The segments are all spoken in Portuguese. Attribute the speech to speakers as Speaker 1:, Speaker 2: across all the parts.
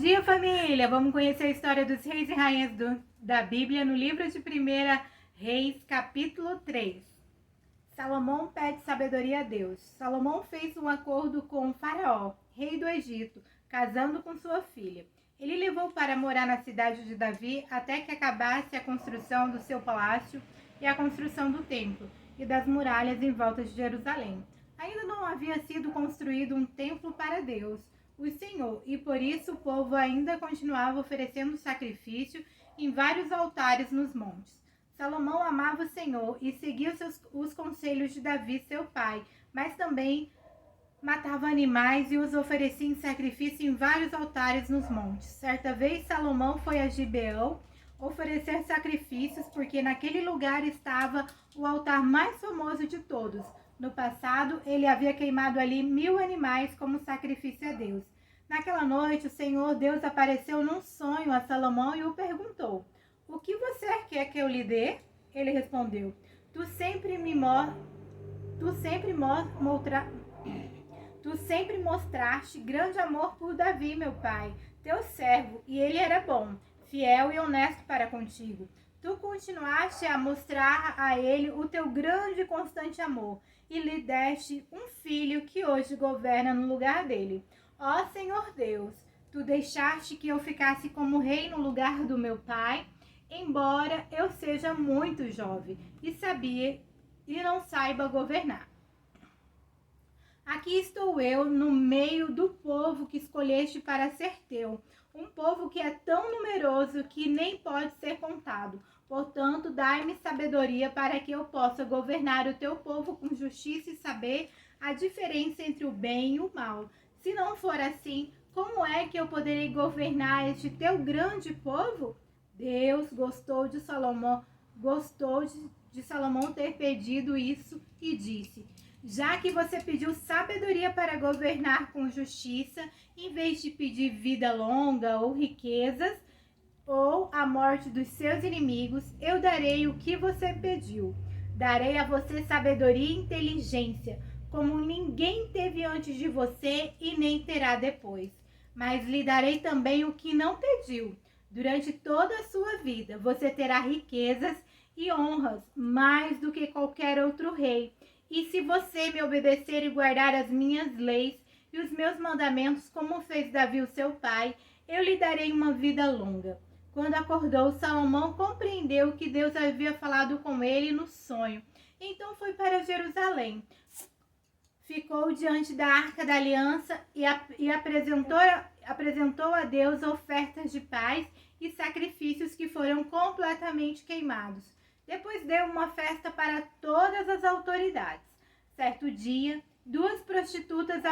Speaker 1: dia, família! Vamos conhecer a história dos reis e rainhas da Bíblia no livro de 1 Reis, capítulo 3. Salomão pede sabedoria a Deus. Salomão fez um acordo com o faraó, rei do Egito, casando com sua filha. Ele levou para morar na cidade de Davi até que acabasse a construção do seu palácio e a construção do templo e das muralhas em volta de Jerusalém. Ainda não havia sido construído um templo para Deus, o Senhor, e por isso o povo ainda continuava oferecendo sacrifício em vários altares nos montes. Salomão amava o Senhor e seguia os conselhos de Davi, seu pai, mas também matava animais e os oferecia em sacrifício em vários altares nos montes. Certa vez Salomão foi a Gibeão oferecer sacrifícios porque naquele lugar estava o altar mais famoso de todos. No passado, ele havia queimado ali 1000 animais como sacrifício a Deus. Naquela noite, o Senhor Deus apareceu num sonho a Salomão e o perguntou: "O que você quer que eu lhe dê?" Ele respondeu: Tu sempre mostraste grande amor por Davi, meu pai, teu servo, e ele era bom, fiel e honesto para contigo. Tu continuaste a mostrar a ele o teu grande e constante amor, e lhe deste um filho que hoje governa no lugar dele. Ó Senhor Deus, tu deixaste que eu ficasse como rei no lugar do meu pai, embora eu seja muito jovem e não saiba governar. Aqui estou eu no meio do povo que escolheste para ser teu, um povo que é tão numeroso que nem pode ser contado. Portanto, dai-me sabedoria para que eu possa governar o teu povo com justiça e saber a diferença entre o bem e o mal. Se não for assim, como é que eu poderei governar este teu grande povo? Deus gostou de Salomão ter pedido isso e disse: já que você pediu sabedoria para governar com justiça, em vez de pedir vida longa ou riquezas, ou a morte dos seus inimigos, eu darei o que você pediu. Darei a você sabedoria e inteligência, como ninguém teve antes de você e nem terá depois. Mas lhe darei também o que não pediu. Durante toda a sua vida, você terá riquezas e honras mais do que qualquer outro rei. E se você me obedecer e guardar as minhas leis e os meus mandamentos, como fez Davi, o seu pai, eu lhe darei uma vida longa. Quando acordou, Salomão compreendeu que Deus havia falado com ele no sonho. Então foi para Jerusalém. Ficou diante da Arca da Aliança e apresentou a Deus ofertas de paz e sacrifícios que foram completamente queimados. Depois deu uma festa para todas as autoridades. Certo dia, 2 prostitutas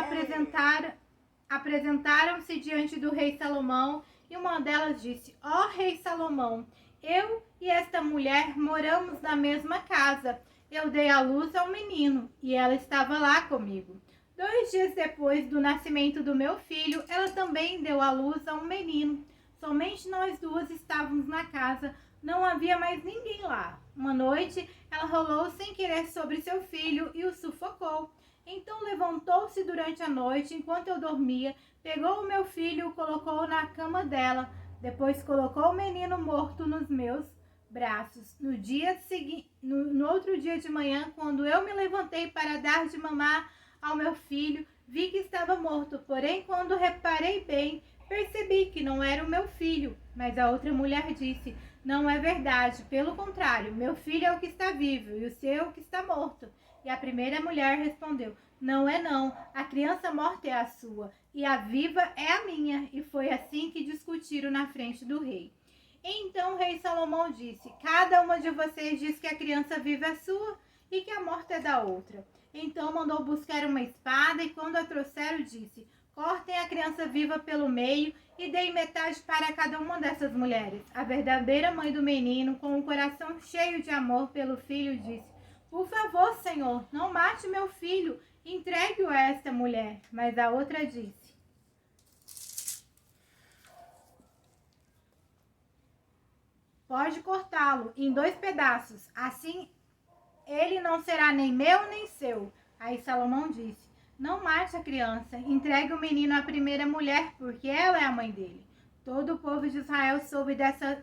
Speaker 1: apresentaram-se diante do rei Salomão e uma delas disse: Ó rei Salomão, eu e esta mulher moramos na mesma casa. Eu dei à luz a um menino e ela estava lá comigo. 2 dias depois do nascimento do meu filho, ela também deu à luz a um menino. Somente nós duas estávamos na casa, não havia mais ninguém lá. Uma noite, ela rolou sem querer sobre seu filho e o sufocou. Então levantou-se durante a noite, enquanto eu dormia, pegou o meu filho e o colocou na cama dela. Depois colocou o menino morto nos meus braços. No outro dia de manhã, quando eu me levantei para dar de mamar ao meu filho, vi que estava morto. Porém, quando reparei bem, percebi que não era o meu filho. Mas a outra mulher disse: não é verdade, pelo contrário, meu filho é o que está vivo e o seu é o que está morto. E a primeira mulher respondeu: não é não, a criança morta é a sua e a viva é a minha. E foi assim que discutiram na frente do rei. Então o rei Salomão disse: cada uma de vocês diz que a criança viva é sua e que a morta é da outra. Então mandou buscar uma espada e quando a trouxeram disse: cortem a criança viva pelo meio e deem metade para cada uma dessas mulheres. A verdadeira mãe do menino, com o coração cheio de amor pelo filho, disse: por favor, Senhor, não mate meu filho, entregue-o a esta mulher. Mas a outra disse: pode cortá-lo em 2 pedaços, assim ele não será nem meu nem seu. Aí Salomão disse: não mate a criança, entregue o menino à primeira mulher, porque ela é a mãe dele. Todo o povo de Israel soube dessa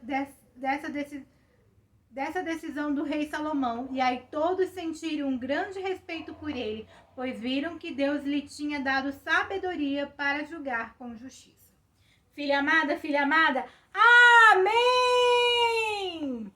Speaker 1: decisão do rei Salomão, e aí todos sentiram um grande respeito por ele, pois viram que Deus lhe tinha dado sabedoria para julgar com justiça. Filha amada, amém!